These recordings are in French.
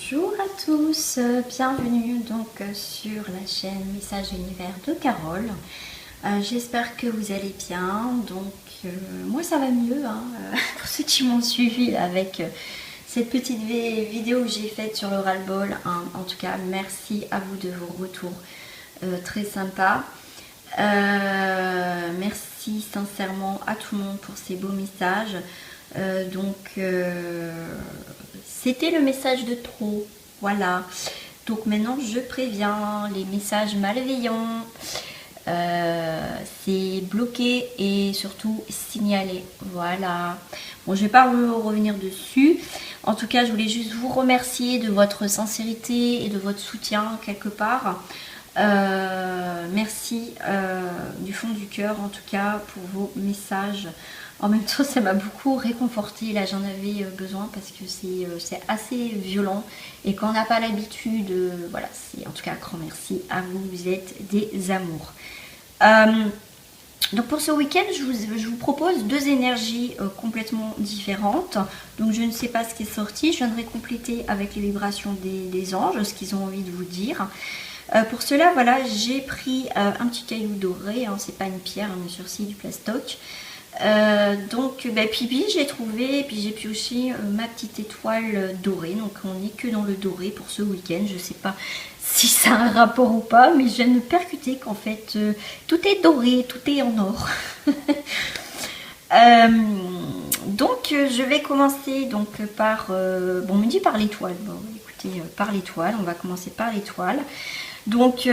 Bonjour à tous, bienvenue donc sur la chaîne Message Univers de Carole. J'espère que vous allez bien. Donc moi ça va mieux hein, pour ceux qui m'ont suivi avec cette petite vidéo que j'ai faite sur le ras-le-bol. Hein. En tout cas, merci à vous de vos retours très sympas. Merci sincèrement à tout le monde pour ces beaux messages. C'était le message de trop, voilà. Donc maintenant je préviens, les messages malveillants, c'est bloqué et surtout signalé, voilà. Bon, je vais pas revenir dessus. En tout cas, je voulais juste vous remercier de votre sincérité et de votre soutien quelque part. Merci du fond du cœur en tout cas pour vos messages. En même temps, ça m'a beaucoup réconforté. Là, j'en avais besoin parce que c'est assez violent. Et quand on n'a pas l'habitude, voilà, c'est en tout cas un grand merci à vous. Vous êtes des amours. Donc pour ce week-end, je vous propose deux énergies complètement différentes. Donc je ne sais pas ce qui est sorti. Je viendrai compléter avec les vibrations des anges, ce qu'ils ont envie de vous dire. Pour cela, voilà, j'ai pris un petit caillou doré. Hein, c'est pas une pierre, hein, bien sûr, c'est du plastoc. Puis j'ai trouvé, et puis j'ai pioché ma petite étoile dorée. Donc on n'est que dans le doré pour ce week-end. Je sais pas si ça a un rapport ou pas, mais je viens de percuter qu'en fait tout est doré, tout est en or. Je vais commencer donc par on me dit par l'étoile. Bon, écoutez, par l'étoile, on va commencer par l'étoile. Donc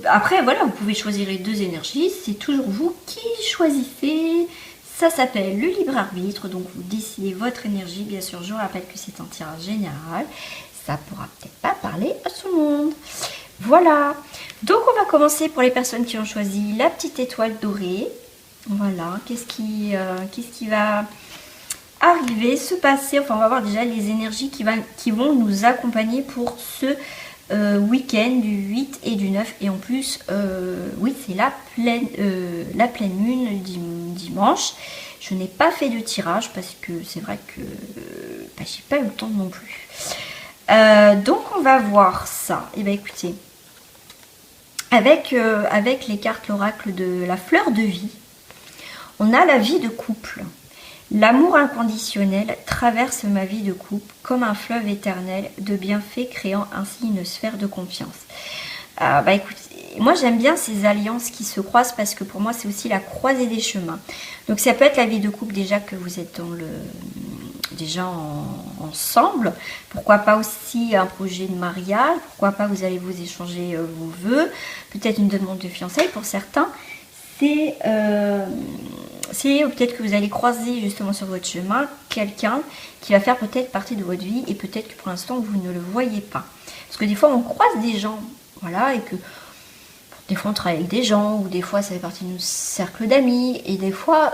après, voilà, vous pouvez choisir les deux énergies. C'est toujours vous qui choisissez. Ça s'appelle le libre arbitre. Donc, vous décidez votre énergie. Bien sûr, je rappelle que c'est un tirage général. Ça pourra peut-être pas parler à tout le monde. Voilà. Donc, on va commencer pour les personnes qui ont choisi la petite étoile dorée. Voilà. Qu'est-ce qui va arriver, se passer? Enfin, on va voir déjà les énergies qui vont nous accompagner pour ce week-end du 8 et du 9 et en plus oui c'est la pleine lune dimanche. Je n'ai pas fait de tirage parce que c'est vrai que j'ai pas eu le temps non plus. Donc on va voir ça. Et bien écoutez, avec les cartes l'oracle de la fleur de vie, on a la vie de couple. L'amour inconditionnel traverse ma vie de couple comme un fleuve éternel de bienfaits, créant ainsi une sphère de confiance. Écoutez, moi j'aime bien ces alliances qui se croisent parce que pour moi c'est aussi la croisée des chemins. Donc ça peut être la vie de couple déjà que vous êtes ensemble. Pourquoi pas aussi un projet de mariage. Pourquoi pas vous allez vous échanger vos vœux. Peut-être une demande de fiançailles pour certains. C'est peut-être que vous allez croiser justement sur votre chemin quelqu'un qui va faire peut-être partie de votre vie et peut-être que pour l'instant vous ne le voyez pas. Parce que des fois on croise des gens, voilà, et que des fois on travaille avec des gens ou des fois ça fait partie de notre cercle d'amis et des fois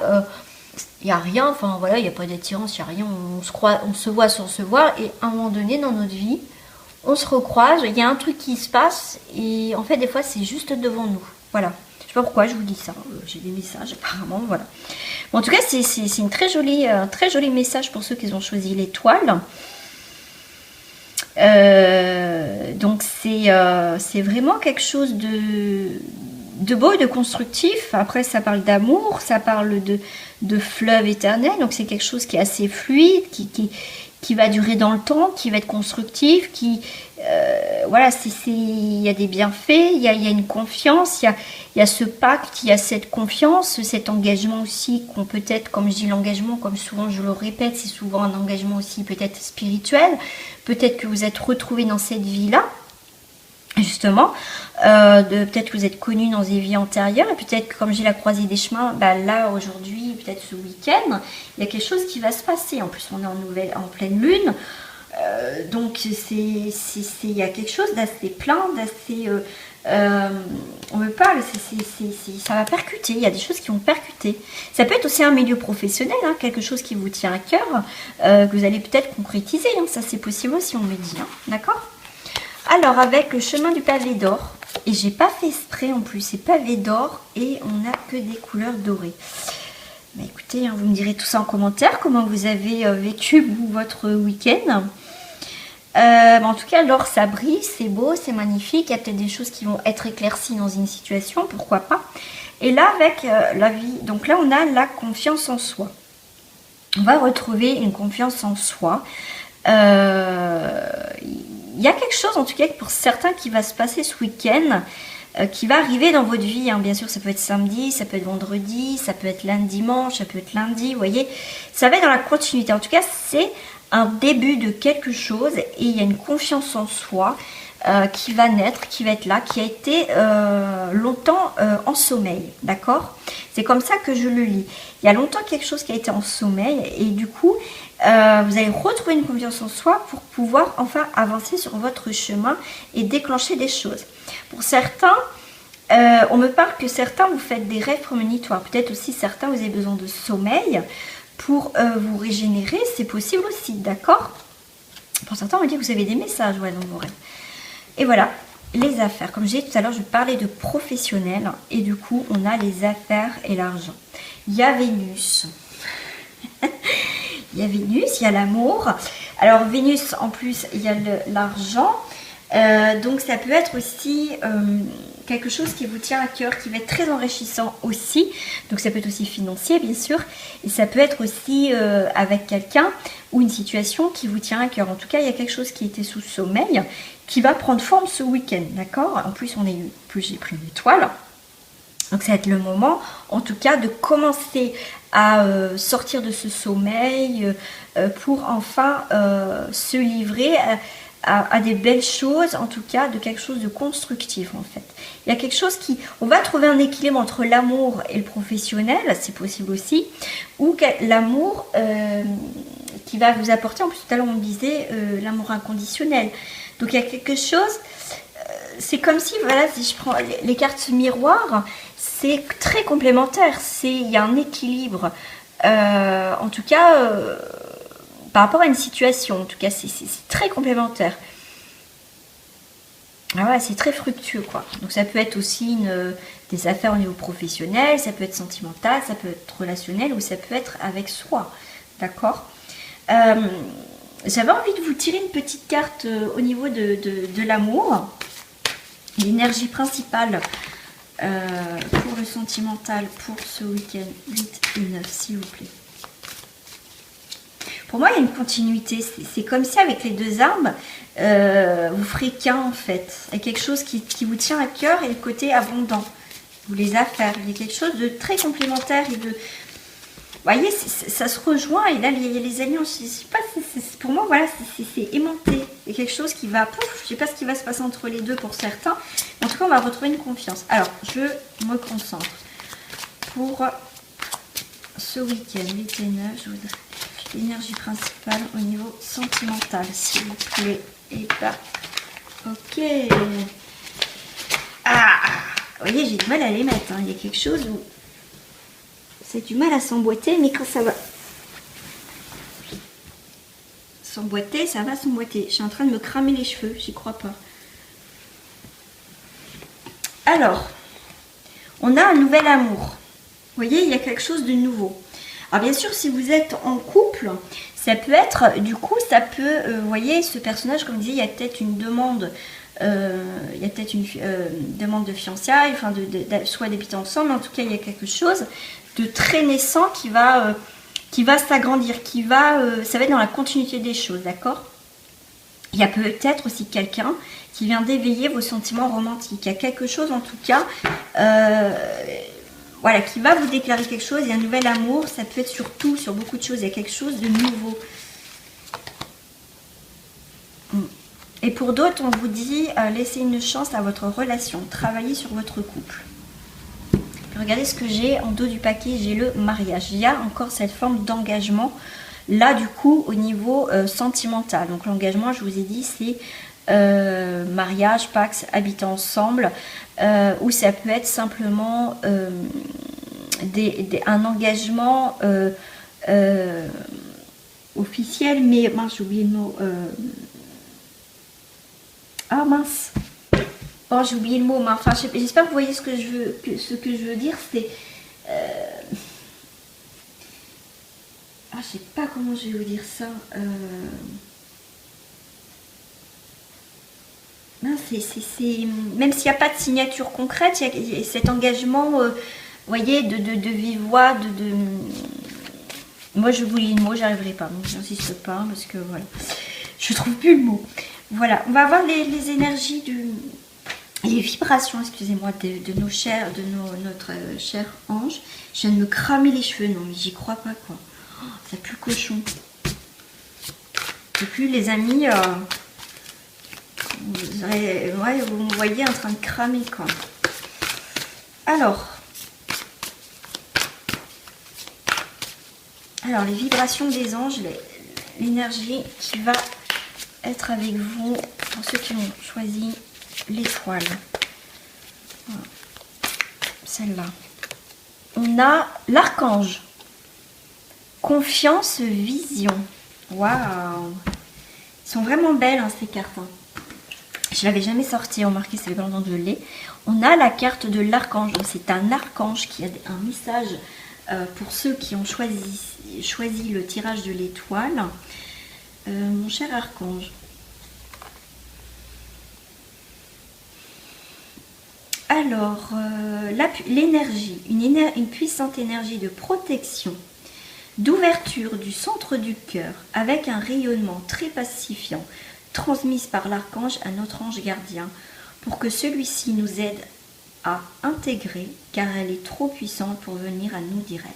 il n'y a rien, enfin voilà, il n'y a pas d'attirance, il n'y a rien, on se voit sans se voir et à un moment donné dans notre vie on se recroise, il y a un truc qui se passe et en fait des fois c'est juste devant nous, voilà. Je sais pas pourquoi je vous dis ça, j'ai des messages apparemment, voilà. Bon, en tout cas, c'est un très joli message pour ceux qui ont choisi l'étoile. Donc c'est vraiment quelque chose de beau et de constructif. Après, ça parle d'amour, ça parle de fleuve éternel, donc c'est quelque chose qui est assez fluide, qui va durer dans le temps, qui va être constructif, voilà, il y a des bienfaits, il y a une confiance, il y a ce pacte, il y a cette confiance, cet engagement aussi qu'on peut-être, comme je dis l'engagement, comme souvent je le répète, c'est souvent un engagement aussi peut-être spirituel, peut-être que vous êtes retrouvés dans cette vie-là, justement, peut-être que vous êtes connus dans des vies antérieures, et peut-être que comme j'ai la croisée des chemins, là aujourd'hui, peut-être ce week-end, il y a quelque chose qui va se passer. En plus, on est en pleine lune, donc il y a quelque chose d'assez plein, d'assez... on me parle, ça va percuter, il y a des choses qui vont percuter. Ça peut être aussi un milieu professionnel, hein, quelque chose qui vous tient à cœur, que vous allez peut-être concrétiser, hein, ça c'est possible aussi, on me dit, hein, d'accord? Alors avec le chemin du pavé d'or, et j'ai pas fait exprès en plus, c'est pavé d'or et on n'a que des couleurs dorées. Bah écoutez, hein, vous me direz tout ça en commentaire, comment vous avez vécu vous, votre week-end. En tout cas, l'or ça brille, c'est beau, c'est magnifique. Il y a peut-être des choses qui vont être éclaircies dans une situation, pourquoi pas. Et là, avec la vie, donc là on a la confiance en soi. On va retrouver une confiance en soi. Il y a quelque chose, en tout cas pour certains, qui va se passer ce week-end, qui va arriver dans votre vie. Hein. Bien sûr, ça peut être samedi, ça peut être vendredi, ça peut être lundi, dimanche, ça peut être lundi, vous voyez. Ça va être dans la continuité. En tout cas, c'est un début de quelque chose et il y a une confiance en soi qui va naître, qui va être là, qui a été longtemps en sommeil, d'accord? C'est comme ça que je le lis. Il y a longtemps quelque chose qui a été en sommeil et du coup, vous allez retrouver une confiance en soi pour pouvoir enfin avancer sur votre chemin et déclencher des choses. Pour certains, on me parle que certains vous faites des rêves prémonitoires. Peut-être aussi certains vous avez besoin de sommeil pour vous régénérer, c'est possible aussi, d'accord? Pour certains, on me dit que vous avez des messages dans vos rêves. Et voilà, les affaires. Comme j'ai dit tout à l'heure, je parlais de professionnels et du coup, on a les affaires et l'argent. Il y a Vénus. Il y a Vénus, il y a l'amour. Alors Vénus, en plus, il y a l'argent. Donc ça peut être aussi quelque chose qui vous tient à cœur, qui va être très enrichissant aussi. Donc ça peut être aussi financier, bien sûr. Et ça peut être aussi avec quelqu'un ou une situation qui vous tient à cœur. En tout cas, il y a quelque chose qui était sous sommeil, qui va prendre forme ce week-end, d'accord? En plus, j'ai pris une étoile. Donc ça va être le moment, en tout cas, de commencer à sortir de ce sommeil pour enfin se livrer à des belles choses, en tout cas de quelque chose de constructif en fait. Il y a quelque chose on va trouver un équilibre entre l'amour et le professionnel, c'est possible aussi, ou l'amour qui va vous apporter, en plus tout à l'heure on me disait l'amour inconditionnel. Donc il y a quelque chose, c'est comme si, voilà, si je prends les cartes miroirs, c'est très complémentaire, il y a un équilibre, en tout cas par rapport à une situation, en tout cas c'est très complémentaire. Ah ouais, c'est très fructueux quoi. Donc ça peut être aussi des affaires au niveau professionnel, ça peut être sentimental, ça peut être relationnel ou ça peut être avec soi, d'accord? J'avais envie de vous tirer une petite carte au niveau de l'amour, l'énergie principale pour le sentimental pour ce week-end 8 et 9 s'il vous plaît. Pour moi, il y a une continuité. C'est comme si avec les deux arbres, vous ferez qu'un en fait. Il y a quelque chose qui vous tient à cœur et le côté abondant. Ou les affaires. Il y a quelque chose de très complémentaire et de... Vous voyez, ça se rejoint et là, il y a les alliances. Je sais pas, pour moi, voilà, c'est aimanté. Il y a quelque chose qui va... Pouf, je sais pas ce qui va se passer entre les deux pour certains. Mais en tout cas, on va retrouver une confiance. Alors, je me concentre. Pour ce week-end, 8 et 9, je voudrais... L'énergie principale au niveau sentimental, s'il vous plaît. Et bah, ok. Ah, vous voyez, j'ai du mal à les mettre. Hein. Il y a quelque chose où c'est du mal à s'emboîter, mais quand ça va s'emboîter, ça va s'emboîter. Je suis en train de me cramer les cheveux, j'y crois pas. Alors, on a un nouvel amour. Vous voyez, il y a quelque chose de nouveau. Alors bien sûr, si vous êtes en couple, ça peut être, du coup, ça peut, vous voyez, ce personnage, comme je disais, il y a peut-être une demande, demande de fiançailles, enfin, soit d'habiter ensemble, mais en tout cas, il y a quelque chose de très naissant qui va s'agrandir, ça va être dans la continuité des choses, d'accord? Il y a peut-être aussi quelqu'un qui vient d'éveiller vos sentiments romantiques. Il y a quelque chose, en tout cas, voilà, qui va vous déclarer quelque chose. Il y a un nouvel amour, ça peut être surtout sur beaucoup de choses. Il y a quelque chose de nouveau. Et pour d'autres, on vous dit, laissez une chance à votre relation. Travaillez sur votre couple. Puis regardez ce que j'ai en dos du paquet. J'ai le mariage. Il y a encore cette forme d'engagement. Là, du coup, au niveau sentimental. Donc l'engagement, je vous ai dit, c'est mariage, pax, habiter ensemble. Ou ça peut être simplement un engagement officiel, mais mince, j'ai oublié le mot. Ah mince, oh j'ai oublié le mot, mais enfin j'espère que vous voyez ce que je veux dire. C'est je sais pas comment je vais vous dire ça. Non, même s'il n'y a pas de signature concrète, il y a cet engagement, vous voyez, de vive voix, Moi, je vous lis le mot, j'arriverai pas, donc j'insiste pas, parce que voilà, je trouve plus le mot. Voilà, on va voir les énergies les vibrations, excusez-moi, de nos chers, notre cher ange. Je viens de me cramer les cheveux, non, mais j'y crois pas, quoi. Oh, ça pue le cochon. Et puis, les amis, vous me voyez en train de cramer, quoi. Alors, les vibrations des anges, l'énergie qui va être avec vous, pour ceux qui ont choisi l'étoile. Voilà. Celle-là. On a l'archange. Confiance, vision. Waouh! Ils sont vraiment belles, hein, ces cartes. Hein. Je ne l'avais jamais sorti, remarquez, ça fait pas longtemps que je l'ai. On a la carte de l'archange. C'est un archange qui a un message pour ceux qui ont choisi le tirage de l'étoile. Mon cher archange. Alors, l'énergie, une puissante énergie de protection, d'ouverture du centre du cœur, avec un rayonnement très pacifiant, transmise par l'archange à notre ange gardien, pour que celui-ci nous aide à intégrer, car elle est trop puissante pour venir à nous direct.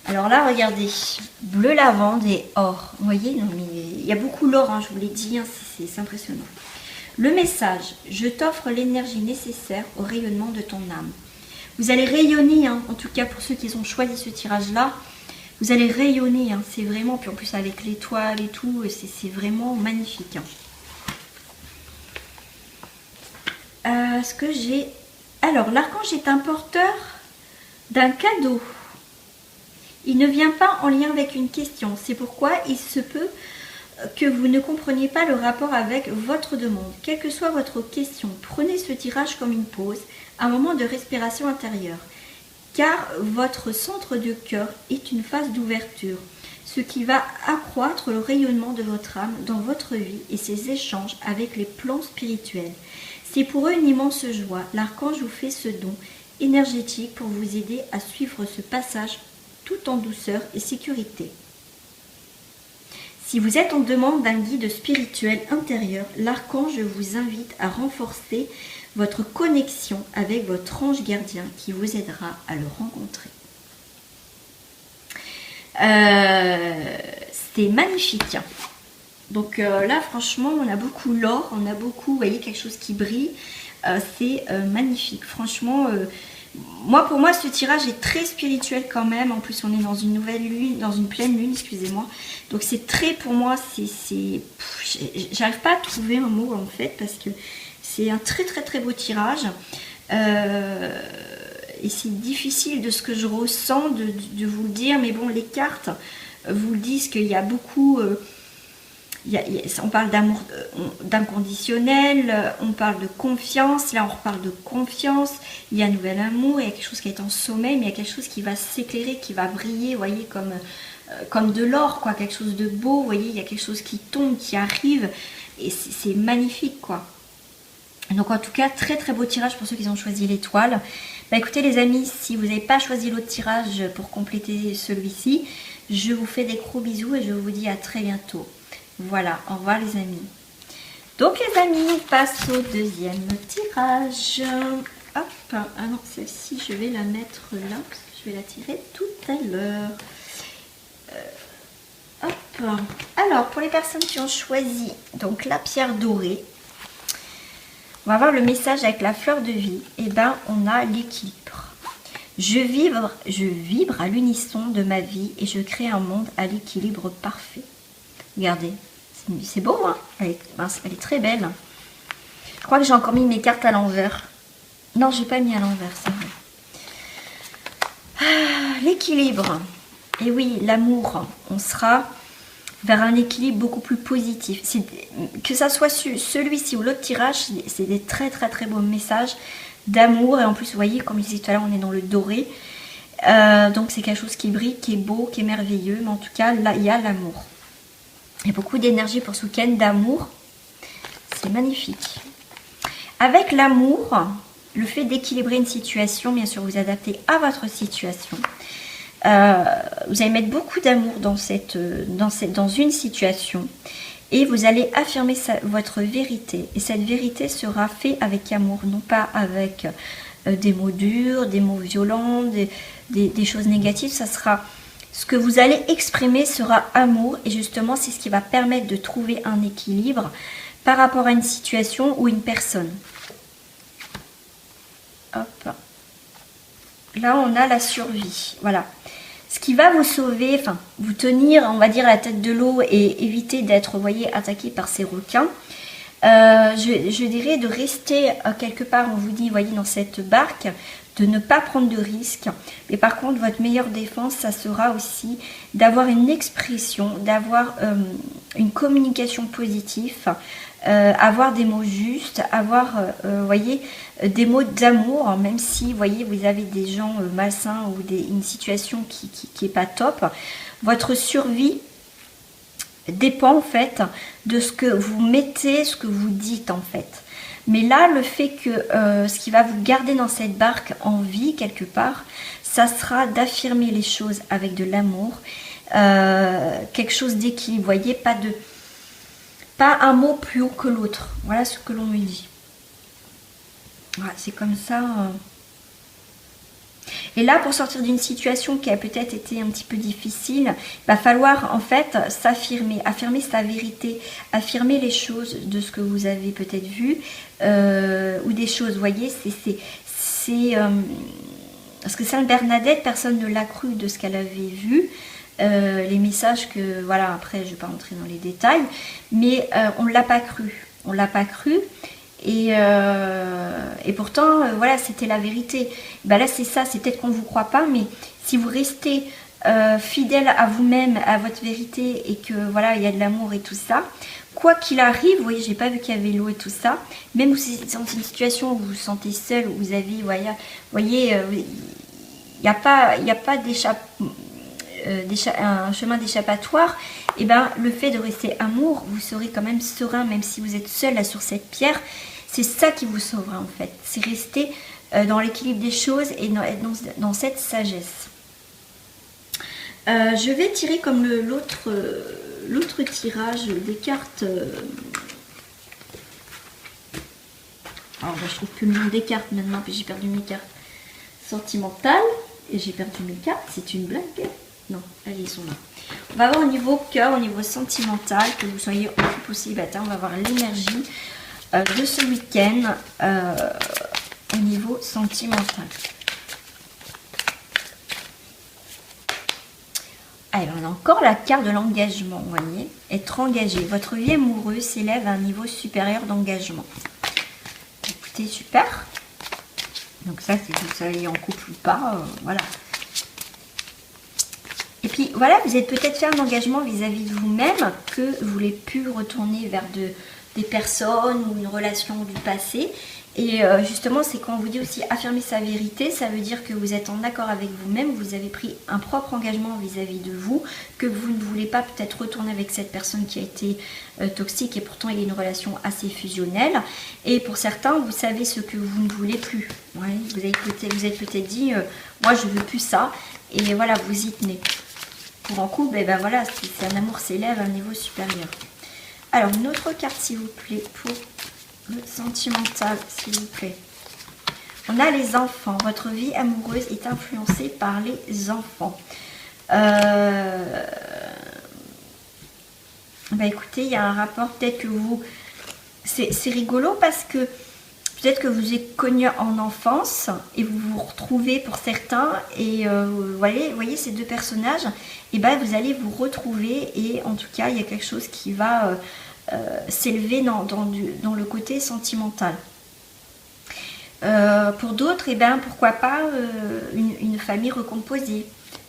Alors là, regardez, bleu lavande et or. Vous voyez, non, mais il y a beaucoup l'or, hein, je vous l'ai dit, hein, c'est impressionnant. Le message, je t'offre l'énergie nécessaire au rayonnement de ton âme. Vous allez rayonner, hein, en tout cas pour ceux qui ont choisi ce tirage-là, vous allez rayonner, hein, c'est vraiment, puis en plus avec l'étoile et tout, c'est vraiment magnifique. Hein. Ce que j'ai... Alors, l'archange est un porteur d'un cadeau. Il ne vient pas en lien avec une question. C'est pourquoi il se peut que vous ne compreniez pas le rapport avec votre demande. Quelle que soit votre question, prenez ce tirage comme une pause, un moment de respiration intérieure. Car votre centre de cœur est une phase d'ouverture, ce qui va accroître le rayonnement de votre âme dans votre vie et ses échanges avec les plans spirituels. C'est pour eux une immense joie. L'archange vous fait ce don énergétique pour vous aider à suivre ce passage tout en douceur et sécurité. Si vous êtes en demande d'un guide spirituel intérieur, l'archange vous invite à renforcer votre connexion avec votre ange gardien qui vous aidera à le rencontrer. C'est magnifique. Donc là, franchement, on a beaucoup l'or, on a beaucoup, vous voyez, quelque chose qui brille. C'est magnifique. Franchement, pour moi, ce tirage est très spirituel quand même. En plus, on est dans une nouvelle lune, dans une pleine lune, excusez-moi. Donc c'est très, pour moi, j'arrive pas à trouver un mot en fait, parce que c'est un très très très beau tirage. Et c'est difficile de ce que je ressens de vous le dire. Mais bon, les cartes vous le disent qu'il y a beaucoup... on parle d'amour d'inconditionnel, on parle de confiance, là on reparle de confiance, il y a un nouvel amour, il y a quelque chose qui est en sommeil, mais il y a quelque chose qui va s'éclairer, qui va briller, vous voyez, comme de l'or, quoi, quelque chose de beau, vous voyez, il y a quelque chose qui tombe, qui arrive, et c'est magnifique, quoi. Donc en tout cas, très très beau tirage pour ceux qui ont choisi l'étoile. Bah écoutez les amis, si vous n'avez pas choisi l'autre tirage pour compléter celui-ci, je vous fais des gros bisous et je vous dis à très bientôt. Voilà, au revoir les amis. Donc les amis, on passe au deuxième tirage. Hop, ah non, celle-ci, je vais la mettre là, parce que je vais la tirer tout à l'heure. Hop. Alors, pour les personnes qui ont choisi donc la pierre dorée, on va voir le message avec la fleur de vie. Et ben, on a l'équilibre. Je vibre à l'unisson de ma vie et je crée un monde à l'équilibre parfait. Regardez, c'est beau, hein, elle est très belle. Je crois que j'ai encore mis mes cartes à l'envers. Non, j'ai pas mis à l'envers, c'est vrai. Ah, l'équilibre. Et oui, l'amour. On sera vers un équilibre beaucoup plus positif. Que ça soit celui-ci ou l'autre tirage, c'est des très très très beaux messages d'amour. Et en plus, vous voyez, comme je disais tout à l'heure, on est dans le doré. Donc c'est quelque chose qui brille, qui est beau, qui est merveilleux. Mais en tout cas, là, il y a l'amour. Il y a beaucoup d'énergie pour ce week-end d'amour. C'est magnifique. Avec l'amour, le fait d'équilibrer une situation, bien sûr, vous adaptez à votre situation. Vous allez mettre beaucoup d'amour dans une situation. Et vous allez affirmer votre vérité. Et cette vérité sera faite avec amour, non pas avec des mots durs, des mots violents, des choses négatives. Ça sera, ce que vous allez exprimer sera amour. Et justement, c'est ce qui va permettre de trouver un équilibre par rapport à une situation ou une personne. Hop. Là, on a la survie. Voilà. Ce qui va vous sauver, enfin, vous tenir, on va dire, la tête de l'eau et éviter d'être, vous voyez, attaqué par ces requins. Je dirais de rester quelque part, on vous dit, vous voyez, dans cette barque, de ne pas prendre de risques. Mais par contre, votre meilleure défense, ça sera aussi d'avoir une expression, d'avoir une communication positive, avoir des mots justes, avoir, vous voyez, des mots d'amour, hein, même si, vous voyez, vous avez des gens malsains ou une situation qui est pas top. Votre survie dépend en fait de ce que vous mettez, ce que vous dites en fait. Mais là, le fait que ce qui va vous garder dans cette barque en vie quelque part, ça sera d'affirmer les choses avec de l'amour, quelque chose d'équilibre. Vous voyez, pas un mot plus haut que l'autre. Voilà ce que l'on me dit. Voilà, c'est comme ça. Et là, pour sortir d'une situation qui a peut-être été un petit peu difficile, il va falloir en fait s'affirmer, affirmer sa vérité, affirmer les choses de ce que vous avez peut-être vu, ou des choses, vous voyez, parce que Sainte Bernadette, personne ne l'a cru de ce qu'elle avait vu. Les messages que, voilà, après je ne vais pas rentrer dans les détails, mais on ne l'a pas cru. On ne l'a pas cru. Et pourtant, voilà, c'était la vérité. Ben là, c'est ça, c'est peut-être qu'on ne vous croit pas, mais si vous restez fidèle à vous-même, à votre vérité, et que voilà, il y a de l'amour et tout ça, quoi qu'il arrive, vous voyez, j'ai pas vu qu'il y avait l'eau et tout ça, même si c'est dans une situation où vous vous sentez seul, où vous avez, vous voyez, il n'y a pas un chemin d'échappatoire, et ben le fait de rester amour, vous serez quand même serein, même si vous êtes seul là sur cette pierre. C'est ça qui vous sauvera en fait, c'est rester dans l'équilibre des choses et dans cette sagesse. Je vais tirer comme l'autre tirage des cartes. Alors je trouve plus le nom des cartes maintenant, puis j'ai perdu mes cartes sentimentales et j'ai perdu mes cartes. C'est une blague? Non, allez, ils sont là. On va voir au niveau cœur, au niveau sentimental, que vous soyez en couple ou célibataire, on va voir l'énergie de ce week-end au niveau sentimental. Alors, on a encore la carte de l'engagement, vous voyez. Être engagé. Votre vie amoureuse s'élève à un niveau supérieur d'engagement. Écoutez, super. Donc ça, c'est que vous soyez en couple ou pas, voilà. Et puis, voilà, vous êtes peut-être fait un engagement vis-à-vis de vous-même que vous voulez plus retourner vers des personnes ou une relation du passé. Et justement, c'est quand on vous dit aussi affirmer sa vérité, ça veut dire que vous êtes en accord avec vous-même, vous avez pris un propre engagement vis-à-vis de vous, que vous ne voulez pas peut-être retourner avec cette personne qui a été toxique et pourtant il y a une relation assez fusionnelle. Et pour certains, vous savez ce que vous ne voulez plus. Ouais, vous êtes peut-être dit, moi je veux plus ça, et voilà, vous y tenez. Pour en couple, ben voilà, c'est un amour s'élève à un niveau supérieur. Alors, une autre carte, s'il vous plaît, pour le sentimental, s'il vous plaît. On a les enfants. Votre vie amoureuse est influencée par les enfants. Bah écoutez, il y a un rapport, peut-être que vous... C'est rigolo parce que peut-être que vous êtes connus en enfance et vous vous retrouvez pour certains. Et vous voyez ces deux personnages, et ben vous allez vous retrouver et en tout cas, il y a quelque chose qui va... s'élever dans le côté sentimental. Pour d'autres, et ben pourquoi pas une famille recomposée.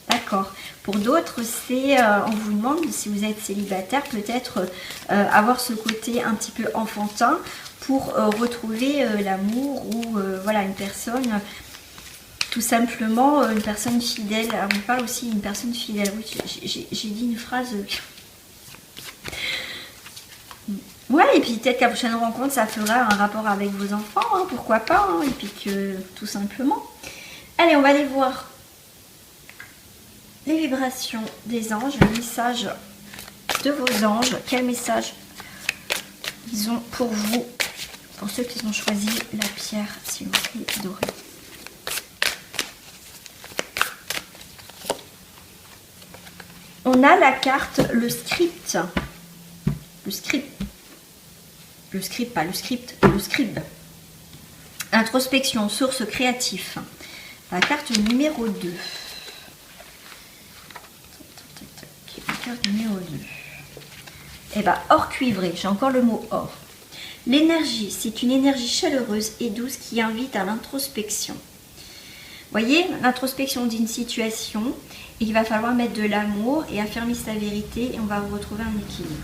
D'accord. Pour d'autres, c'est, on vous demande, si vous êtes célibataire, peut-être avoir ce côté un petit peu enfantin pour retrouver l'amour ou voilà, une personne tout simplement une personne fidèle. Alors, on parle aussi d'une personne fidèle. Oui, j'ai dit une phrase. Ouais, et puis peut-être qu'à la prochaine rencontre, ça fera un rapport avec vos enfants, hein, pourquoi pas, hein, et puis que tout simplement. Allez, on va aller voir les vibrations des anges, le message de vos anges. Quel message ils ont pour vous, pour ceux qui ont choisi la pierre, s'il vous plaît, dorée. On a la carte, le script. Le script. Le script, pas le script, le scribe. Introspection, source, créatif. La carte numéro 2. La carte numéro 2. Eh bien, or cuivré, j'ai encore le mot or. L'énergie, c'est une énergie chaleureuse et douce qui invite à l'introspection. Voyez, l'introspection d'une situation, et il va falloir mettre de l'amour et affirmer sa vérité et on va retrouver un équilibre.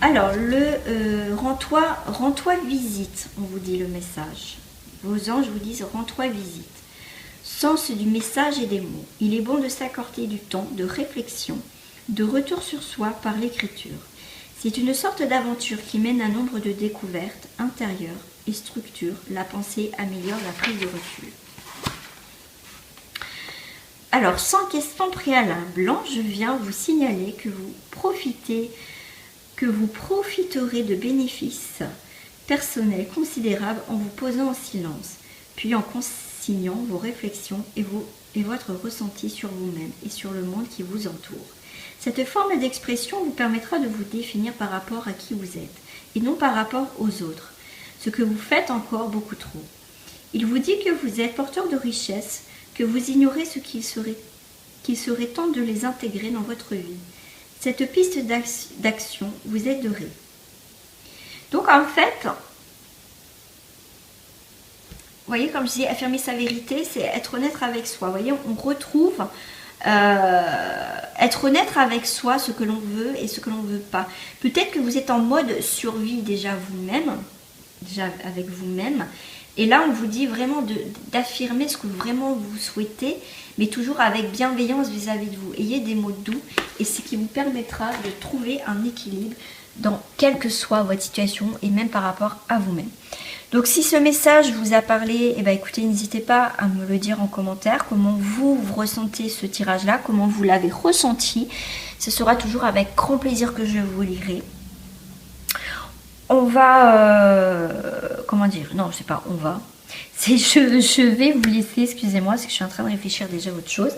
Alors, le rends-toi visite, on vous dit le message. Vos anges vous disent rends-toi visite. Sens du message et des mots. Il est bon de s'accorder du temps de réflexion, de retour sur soi par l'écriture. C'est une sorte d'aventure qui mène à nombre de découvertes intérieures et structure. La pensée améliore la prise de recul. Alors, sans question préalable, je viens vous signaler que vous profiterez de bénéfices personnels considérables en vous posant en silence, puis en consignant vos réflexions et votre ressenti sur vous-même et sur le monde qui vous entoure. Cette forme d'expression vous permettra de vous définir par rapport à qui vous êtes et non par rapport aux autres, ce que vous faites encore beaucoup trop. Il vous dit que vous êtes porteur de richesses, que vous ignorez ce qu'il serait temps de les intégrer dans votre vie. Cette piste d'action vous aiderait. Donc en fait, vous voyez, comme je disais, affirmer sa vérité, c'est être honnête avec soi. Vous voyez, on retrouve être honnête avec soi, ce que l'on veut et ce que l'on ne veut pas. Peut-être que vous êtes en mode survie déjà avec vous-même. Et là, on vous dit vraiment d'affirmer ce que vraiment vous souhaitez, mais toujours avec bienveillance vis-à-vis de vous. Ayez des mots doux et ce qui vous permettra de trouver un équilibre dans quelle que soit votre situation et même par rapport à vous-même. Donc si ce message vous a parlé, eh bien, écoutez, n'hésitez pas à me le dire en commentaire, comment vous ressentez ce tirage-là, comment vous l'avez ressenti. Ce sera toujours avec grand plaisir que je vous lirai. On va, comment dire, non, je sais pas, on va. Je vais vous laisser, excusez-moi, parce que je suis en train de réfléchir déjà à autre chose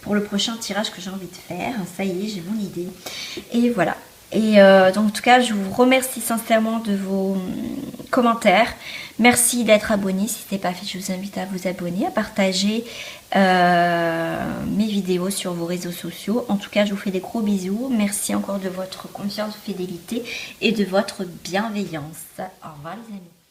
pour le prochain tirage que j'ai envie de faire. Ça y est, j'ai mon idée. Et voilà. Et donc en tout cas, je vous remercie sincèrement de vos commentaires. Merci d'être abonné. Si ce n'est pas fait, je vous invite à vous abonner, à partager mes vidéos sur vos réseaux sociaux. En tout cas, je vous fais des gros bisous. Merci encore de votre confiance, fidélité et de votre bienveillance. Au revoir les amis.